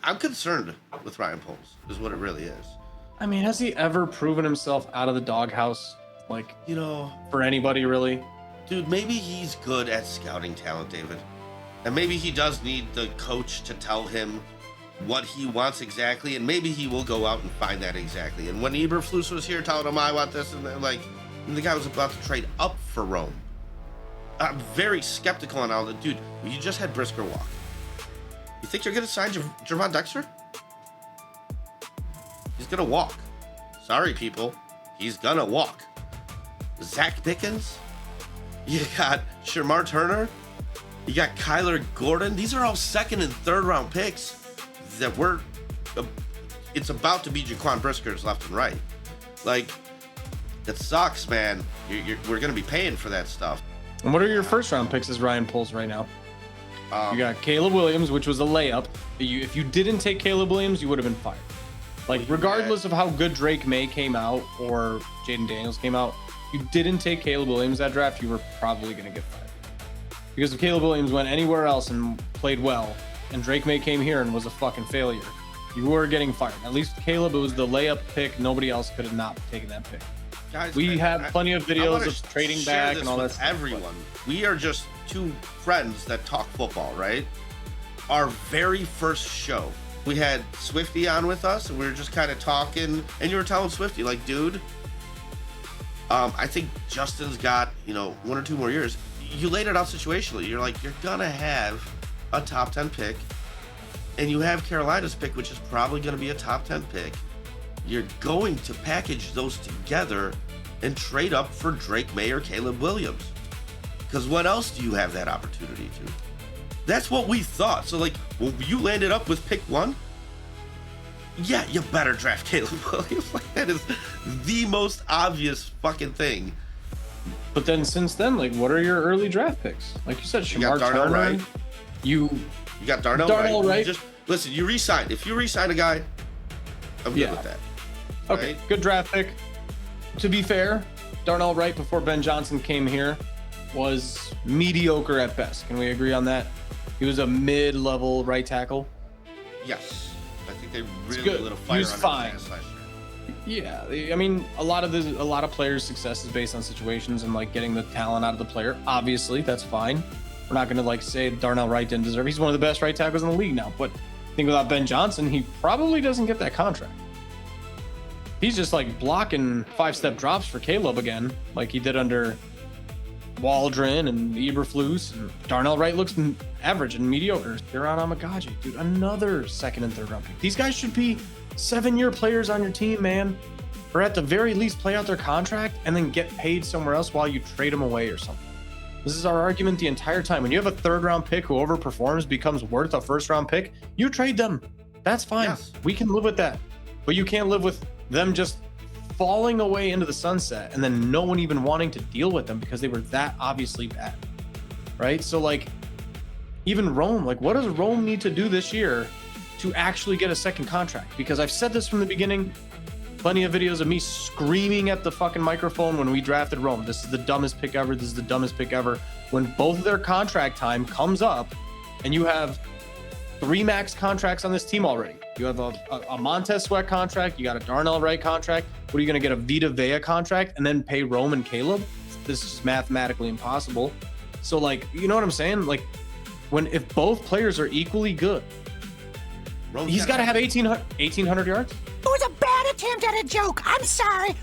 I'm concerned with Ryan Poles, is what it really is. I mean, has he ever proven himself out of the doghouse? Like, You know, for anybody, really? dude, maybe he's good at scouting talent, David. And maybe he does need the coach to tell him what he wants exactly, and maybe he will go out and find that exactly. And when Eberflus was here telling him I want this, and and the guy was about to trade up for Rome. I'm very skeptical on all that. Dude, you just had Brisker walk. You think you're going to sign Javon Dexter? He's going to walk. Sorry, people. He's going to walk. Zach Pickens? You got Shamar Turner? You got Kyler Gordon? These are all second and third round picks that it's about to be Jaquan Brisker's left and right. Like, that sucks, man. We're going to be paying for that stuff. And what are your first round picks as Ryan Poles right now? You got Caleb Williams, which was a layup. If you didn't take Caleb Williams, you would have been fired. Like, regardless of how good Drake May came out or Jaden Daniels came out, if you didn't take Caleb Williams that draft, you were probably going to get fired. Because if Caleb Williams went anywhere else and played well, and Drake May came here and was a fucking failure, you were getting fired. At least Caleb, it was the layup pick. Nobody else could have not taken that pick. Guys, We have plenty of videos of trading back and all that stuff. Everyone, we are just two friends that talk football, right? Our very first show, we had Swifty on with us, and we were just kind of talking. And you were telling Swifty, like, dude, I think Justin's got 1 or 2 more years. You laid it out situationally. You're like, you're gonna have a top 10 pick, and you have Carolina's pick, which is probably gonna be a top 10 pick. You're going to package those together and trade up for Drake May or Caleb Williams. Because what else do you have that opportunity to? That's what we thought. So, like, when you landed up with pick 1, yeah, you better draft Caleb Williams. Like, that is the most obvious fucking thing. But then since then, like, what are your early draft picks? Like you said, Shamar Darnell Turner. Wright. You got Darnell Wright. Just listen, you re-signed. If you re-sign a guy, I'm good with that. Okay, right? Good draft pick. To be fair, Darnell Wright before Ben Johnson came here was mediocre at best. Can we agree on that? He was a mid-level right tackle. Yes, I think they really good. lit a fire He was under fine. his ass last year. Yeah, I mean, a lot of players' success is based on situations and like getting the talent out of the player. Obviously, that's fine. We're not going to like say Darnell Wright didn't deserve. He's one of the best right tackles in the league now. But I think without Ben Johnson, he probably doesn't get that contract. He's just like blocking 5-step drops for Caleb again, like he did under Waldron and Eberflus. And Darnell Wright looks average and mediocre. Daron Amagaji, dude, another second and third round pick. These guys should be 7-year players on your team, man. Or at the very least, play out their contract and then get paid somewhere else while you trade them away or something. This is our argument the entire time. When you have a third round pick who overperforms, becomes worth a first round pick, you trade them. That's fine. Yes. We can live with that. But you can't live with them just falling away into the sunset and then no one even wanting to deal with them because they were that obviously bad. Right? So like, even Rome, like what does Rome need to do this year to actually get a second contract? Because I've said this from the beginning, plenty of videos of me screaming at the fucking microphone when we drafted Rome. This is the dumbest pick ever. This is the dumbest pick ever. When both of their contract time comes up and you have 3 max contracts on this team already. You have a Montez Sweat contract. You got a Darnell Wright contract. What are you going to get, a Vita Vea contract and then pay Rome and Caleb? This is mathematically impossible. So like, you know what I'm saying? Like if both players are equally good, he's got to have 1,800 yards. It was a bad attempt at a joke. I'm sorry.